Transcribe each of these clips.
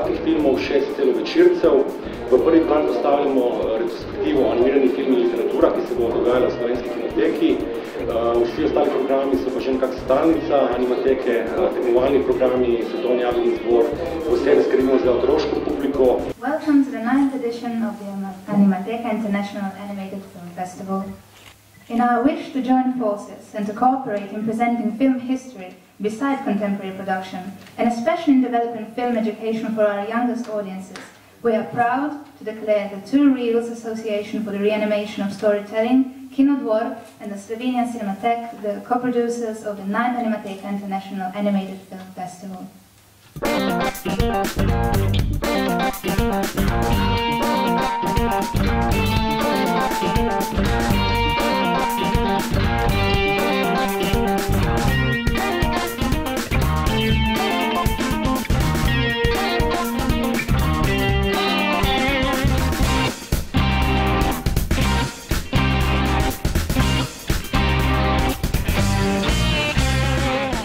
kratkih filmov, 6 celovečercev. V prvi plan postavljamo retrospektivo animirani film in literatura, ki se bo dogajala v Slovenski kinoteki. Vsi ostali programi so pa že nekak stalnica Animateke, tekmovalni programi, svetovni javni zbor, posebej skrbimo za otroško publiko. Welcome to the 9th edition of the Animateka International Animated Film Festival. In our wish to join forces and to cooperate in presenting film history beside contemporary production, and especially in developing film education for our youngest audiences, we are proud to declare the Two Reels Association for the Reanimation of Storytelling, Kinodvor and the Slovenian Animateka, the co-producers of the 9th Animateka International Animated Film Festival.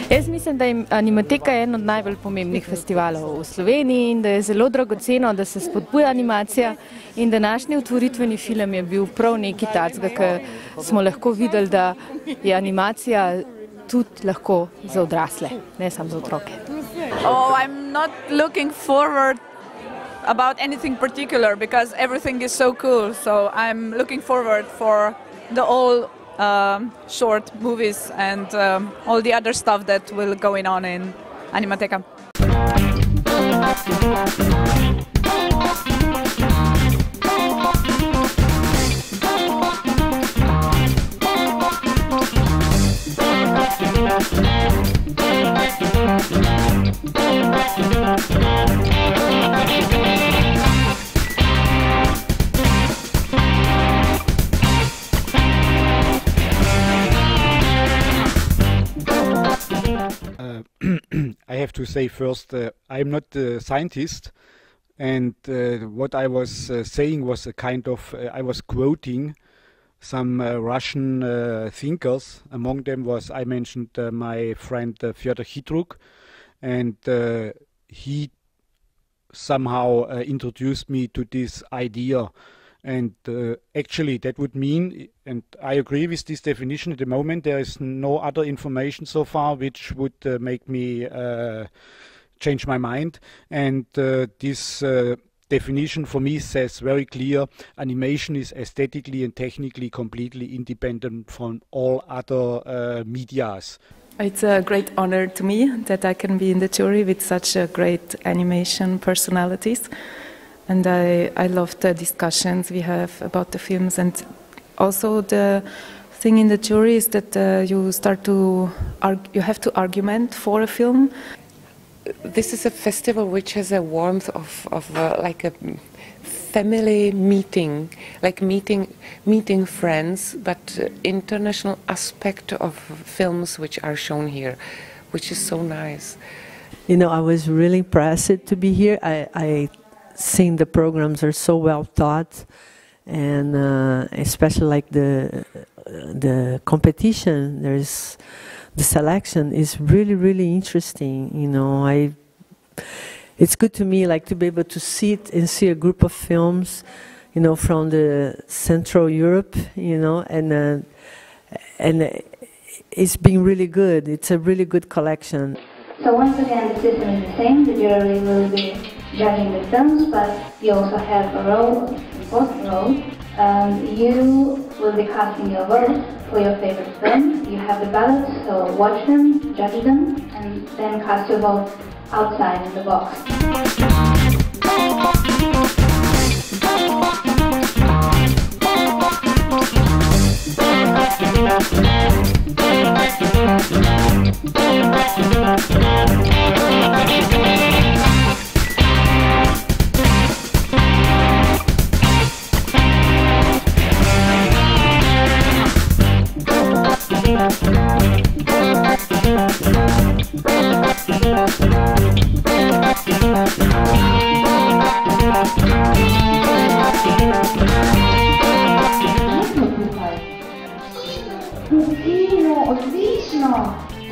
Jaz mislim, da je Animateka eden od najbolj pomembnih festivalov v Sloveniji in da je zelo dragoceno, da se spodbuja animacija, in današnji otvoritveni film je bil prav nekaj takega, ker smo lahko videli, da je animacija tudi lahko za odrasle, ne samo za otroke. Oh, I'm not looking forward about anything particular because everything is so cool, so I'm looking forward for the all short movies and all the other stuff that will going on in Animateka. I have to say first, I'm not a scientist, and what I was saying was a kind of, I was quoting some Russian thinkers. Among them was, I mentioned my friend Fyodor Chytruk, and he somehow introduced me to this idea. And actually that would mean, and I agree with this definition at the moment, there is no other information so far which would make me change my mind. And this definition for me says very clear, animation is aesthetically and technically completely independent from all other medias. It's a great honor to me that I can be in the jury with such great animation personalities. And I love the discussions we have about the films, and also the thing in the jury is that you have to argument for a film. This is a festival which has a warmth of like a family meeting, like meeting friends, but international aspect of films which are shown here, which is so nice. You know, I was really impressed to be here. I think the programs are so well thought, and especially like the competition, the selection is really interesting. You know, it's good to me like to be able to sit and see a group of films, you know, from the Central Europe, you know, and it's been really good. It's a really good collection. So once again, the system is the same. The jury will be judging the films, but you also have a role, important role. You will be casting your vote for your favorite film. You have the ballots, so watch them, judge them, and then cast your vote outside in the box.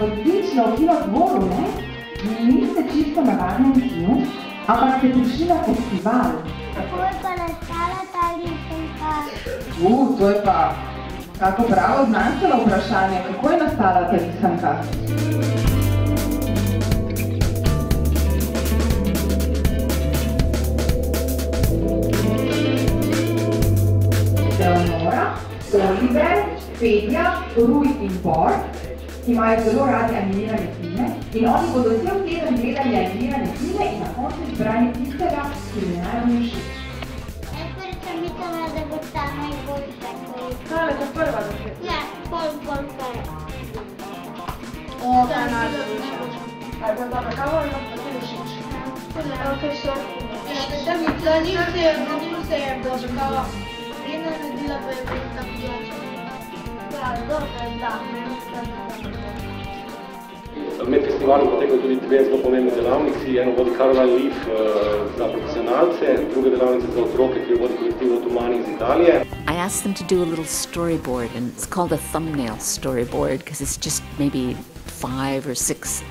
Odlično v Kinodvoru, ne? Niste čisto navadnem kinu, Ampak ste prišli na festival. Kako je pa nastala ta risanka? To je pa kako pravo znanstveno vprašanje. Kako je nastala ta risanka? Leonora, Oliver, Fedja, Ruj in Bor imajo zelo radi animirane filme in oni bodo cel teden gledali animirane filme in na koncu izbrali tistega, ki jim je najbolj všeč. Prvi sem mislila, da bo ta najboljša. Tale, to prva da se? Ja, pol prva. Kaj je najboljša? Kaj bo dobra kava ali pa ti všeč? Kaj so? Zanil se je dobra kava. In naredila pa je velika pijača. Ja, dobro, da. Med festivalom potekajo tudi dve zelo pomembne delavnici. Eno vodi Caroline Leaf za profesionalce, druga delavnica za otroke, ki jo vodi kolektiv Otomani iz Italije. I asked them to do a little storyboard, and it's called a thumbnail storyboard because it's just maybe 5 or 6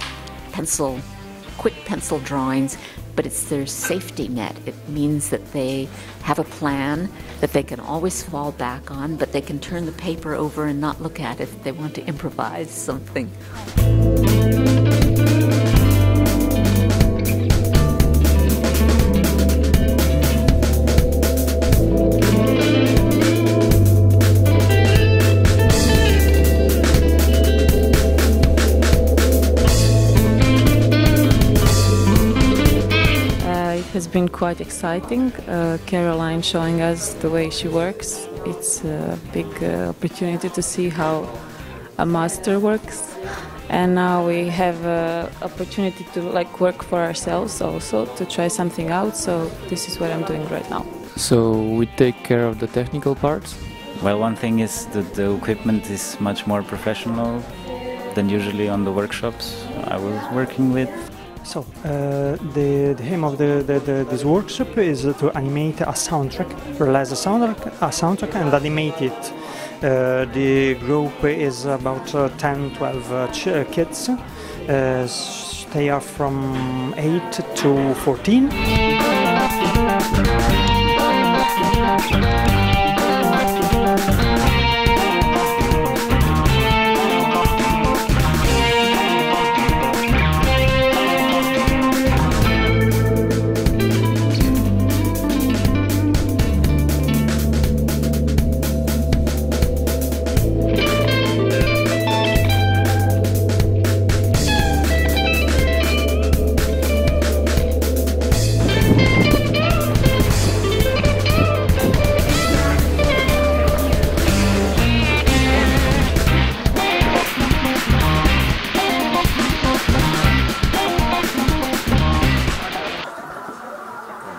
quick pencil drawings, but it's their safety net. It means that they have a plan that they can always fall back on, but they can turn the paper over and not look at it if they want to improvise something. It has been quite exciting. Caroline showing us the way she works. It's a big opportunity to see how a master works. And now we have an opportunity to work for ourselves also, to try something out. So this is what I'm doing right now. So we take care of the technical parts. Well, one thing is that the equipment is much more professional than usually on the workshops I was working with. So the aim of this workshop is to animate a soundtrack, realize a soundtrack and animate it. The group is about 10-12 kids. They are from 8 to 14.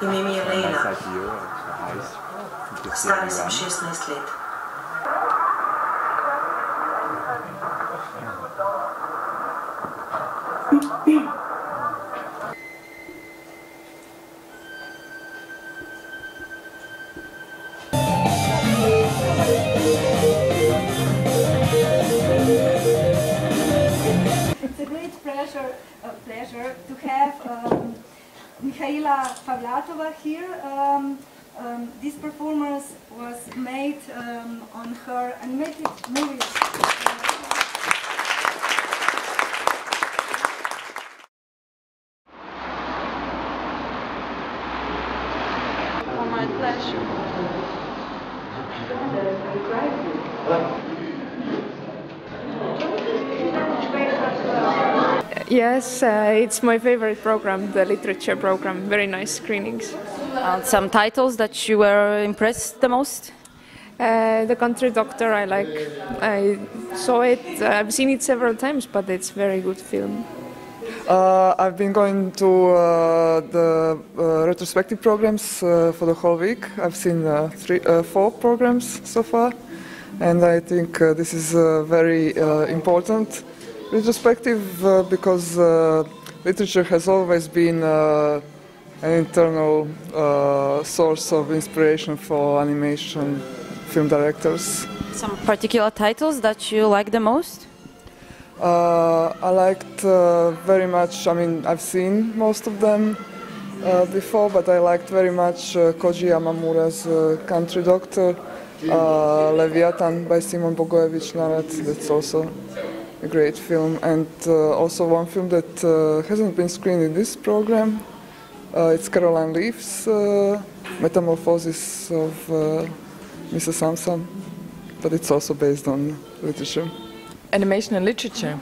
Ime mi je Lena. Stara sem 16 let. It's a great pleasure to have Mihaela Pavlatova here. This performance was made on her animated movies. For my pleasure. Yes, it's my favorite program, the literature program. Very nice screenings. Some titles that you were impressed the most? The Country Doctor I like. I saw it, I've seen it several times, but it's a very good film. I've been going to the retrospective programs for the whole week. I've seen 4 programs so far, and I think this is very important retrospective because literature has always been an internal source of inspiration for animation film directors. Some particular titles that you like the most? I liked very much, I mean, I've seen most of them, before, but I liked very much Koji Yamamura's Country Doctor, Leviathan by Simon Bogojevic Narat. That's also a great film, and also one film that hasn't been screened in this program. It's Caroline Leaf's Metamorphosis of Mr. Samson, but it's also based on literature. Animation and literature.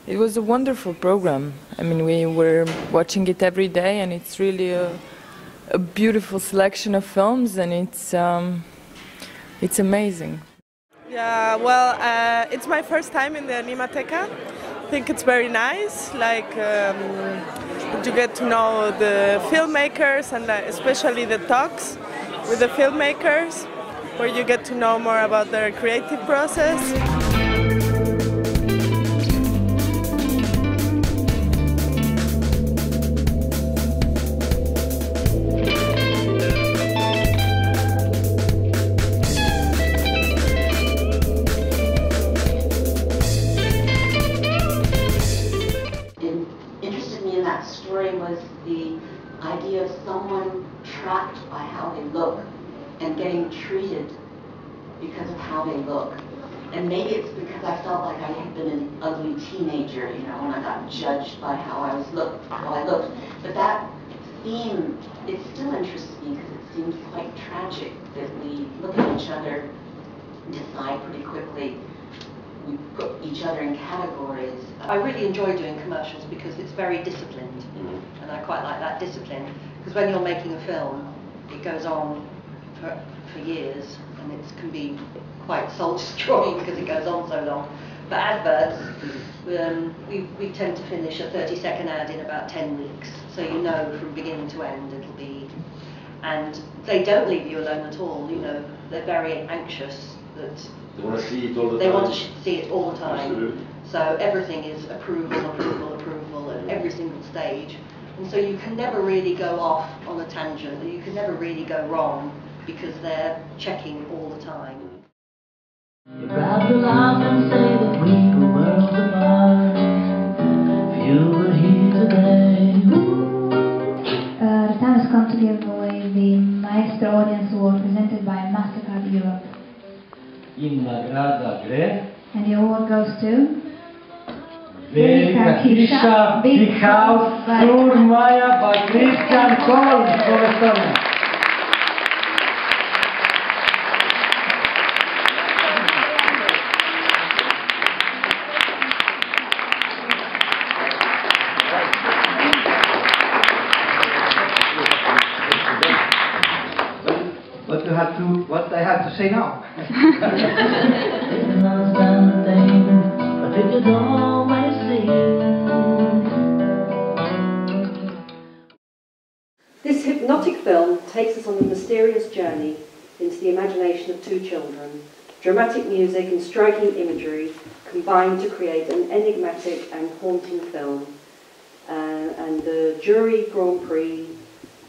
It was a wonderful program. I mean, we were watching it every day, and it's really a beautiful selection of films, and it's amazing. Yeah, well, it's my first time in the Animateka. I think it's very nice, like you get to know the filmmakers and especially the talks with the filmmakers, where you get to know more about their creative process. Was the idea of someone trapped by how they look and getting treated because of how they look. And maybe it's because I felt like I had been an ugly teenager, you know, when I got judged by how I looked. But that theme, it still interests me because it seems quite tragic that we look at each other, decide pretty quickly, we put each other in categories. I really enjoy doing commercials because it's very disciplined, and I quite like that discipline, because when you're making a film, it goes on for years, and it can be quite soul-destroying because it goes on so long. But adverts, we tend to finish a 30-second ad in about 10 weeks, so you know from beginning to end it'll be, and they don't leave you alone at all, you know, they're very anxious that they want to see it all the time. They want to see it all the time. Absolutely. So everything is approval, approval, approval at every single stage. And so you can never really go off on a tangent. You can never really go wrong because they're checking all the time. You're proud to laugh and say that we were worlds apart. If you were here today. The time has come to give away the Maestro Audience Award presented by MasterCard Europe. In nagrada gre. And the award goes to Velika hiša, Big House, Surmaja by Christian Kohl. What I have to say now? Didn't understand the thing, but it is always This hypnotic film takes us on a mysterious journey into the imagination of two children. Dramatic music and striking imagery combine to create an enigmatic and haunting film. And the jury Grand Prix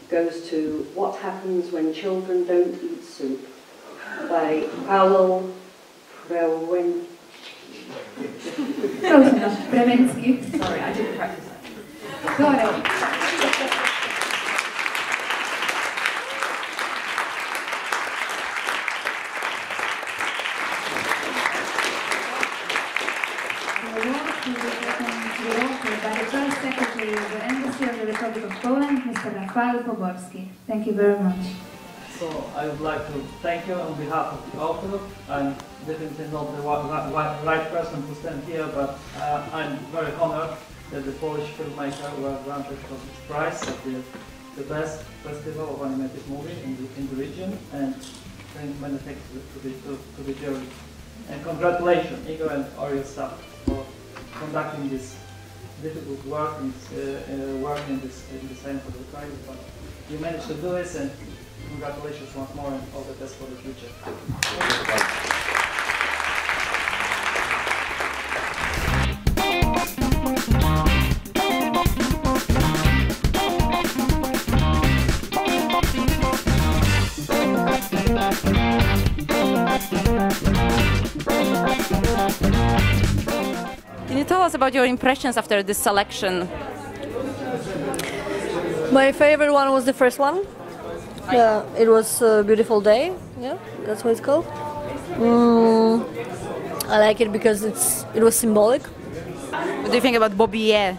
goes to What Happens When Children Don't Eat Soup by Paolo Prewen. Close enough. Prevensky. Sorry, I didn't practice that. Go ahead. By the First Secretary of the Embassy of the Republic of Poland, Mr. Rafał Poborski. Thank you very much. So I would like to thank you on behalf of the author. I'm definitely not the right person to stand here, but I'm very honored that the Polish filmmaker were granted this prize of the best festival of animated movie in the region, and many thanks to the jury. And congratulations, Igor and all your staff, for conducting this difficult work and working in this time for the crisis. But you managed to do this, and congratulations once more, and all the best for the future. Can you tell us about your impressions after this selection? My favorite one was the first one. It was a beautiful day. Yeah, that's what it's called. I like it because it was symbolic. What do you think about Bobbier?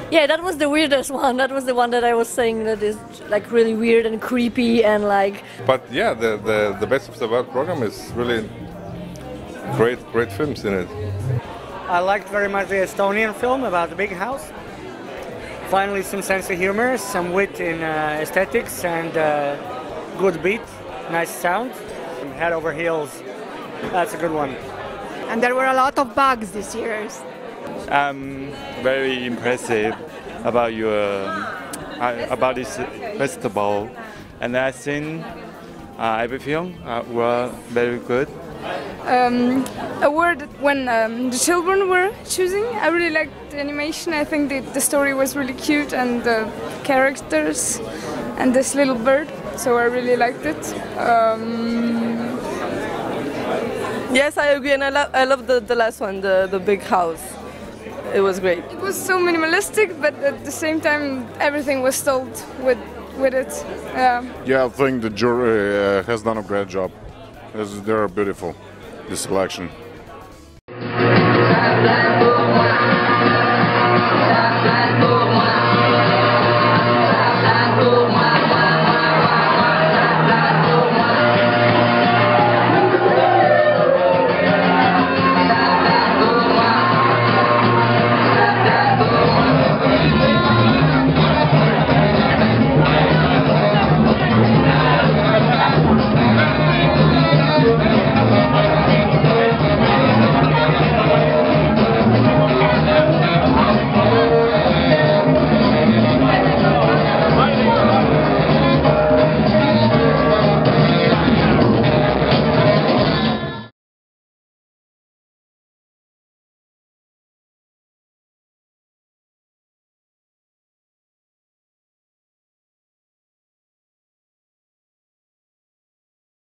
Yeah, that was the weirdest one. That was the one that I was saying that is like really weird and creepy and like. But yeah, the Best of the World program is really great films in it. I liked very much the Estonian film about the big house. Finally, some sense of humor, some wit in aesthetics, and good beat, nice sound. Head over heels, that's a good one. And there were a lot of bugs this year. I'm very impressive about about this festival, and I think every film were very good. A word when the children were choosing. I really liked the animation. I think the story was really cute and the characters and this little bird. So I really liked it. Yes, I agree, and I love the last one, the big house. It was great. It was so minimalistic, but at the same time, everything was told with it. Yeah, I think the jury has done a great job. They're beautiful, this selection.